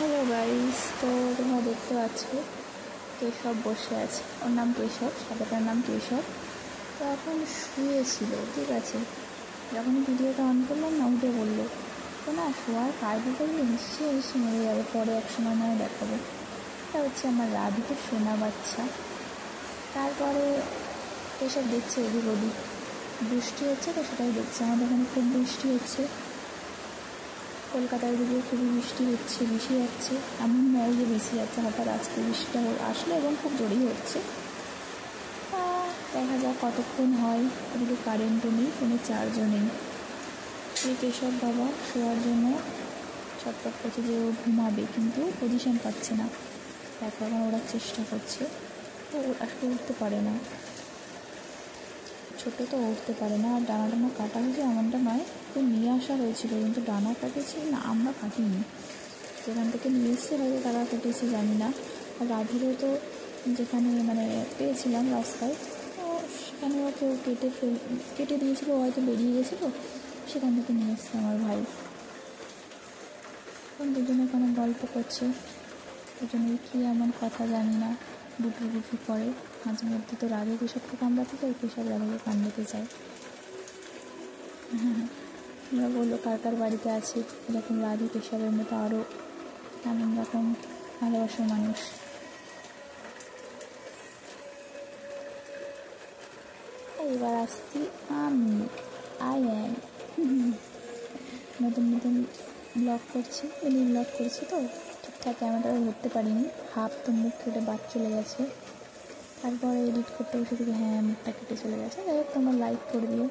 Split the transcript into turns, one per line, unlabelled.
Hello guys, তো তোমরা দেখতে পাচ্ছ কেশব বসে আছে। ওর নাম কেশব, সাদাটার নাম কেশব। তো এখন শুয়েছিল, ঠিক আছে। যখন ভিডিওটা অন করলাম না, উঠে বললো তো না শোয়ার কায়দা করলে নিশ্চয়ই এসে মরে যাবে, পরে এক সময় নয় দেখাবো। এটা হচ্ছে আমার রাধিকে সোনা বাচ্চা। তারপরে কেশব দেখছে এদিক ওদিক, বৃষ্টি হচ্ছে তো সেটাই দেখছে। আমাদের এখানে খুব বৃষ্টি হচ্ছে, কলকাতার দিকে খুবই বৃষ্টি হচ্ছে, বেশি যাচ্ছে। এমন নয় যে বেশি যাচ্ছে, হঠাৎ আজকে বৃষ্টিটা আসলো এবং খুব জোরেই হচ্ছে। দেখা যাক কতক্ষণ হয়। ওদিকে কারেন্টও নেই, কোনো চার্জও নেই। এই কেশব বাবা শোয়ার জন্য ছটফট করছে যে ও ঘুমাবে, কিন্তু পজিশন পাচ্ছে না। এখন ওড়ার চেষ্টা করছে, তো আসলে উঠতে পারে না। ছোটো তো উঠতে পারে না। আর ডানা টানা কাটা হয়েছে এমনটা নয়, তো নিয়ে আসা হয়েছিল, কিন্তু ডানা কাটেছি না, আমরা কাটিনি। যেখান থেকে নিয়ে এসছে হয়তো তারা কেটেছে, জানি না। আর রাধিরও তো যেখানে মানে পেয়েছিলাম রাস্তায়, তো সেখানেও কেউ কেটে দিয়েছিলো, হয়তো বেরিয়ে গেছিলো, সেখান থেকে নিয়ে এসছে আমার ভাই। এখন দুজনে কোনো গল্প করছে, দুজনের কী এমন কথা জানি না, বুটু বুটু করে মাঝে মধ্যে। তো রাধে কেশবকে কামড়াতে চায়, কেশব রাধাকে কামড়াতে চায়। আমরা বললো কার কার বাড়িতে আছে এরকম রাধে কেশবের মতো আরও নানান রকম ভালোবাসার মানুষ। এবার আসছি আমি, নতুন নতুন ব্লগ করছি, এমনি ব্লগ করছি, তো ঠিকঠাক ক্যামেরাটা ধরতে পারিনি, হাফ তো মুখ কেটে বাদ চলে গেছে। তারপরে এডিট করতে বসে থেকে মুখটা কেটে চলে গেছে। যাই হোক, তোমরা লাইক করে দিও।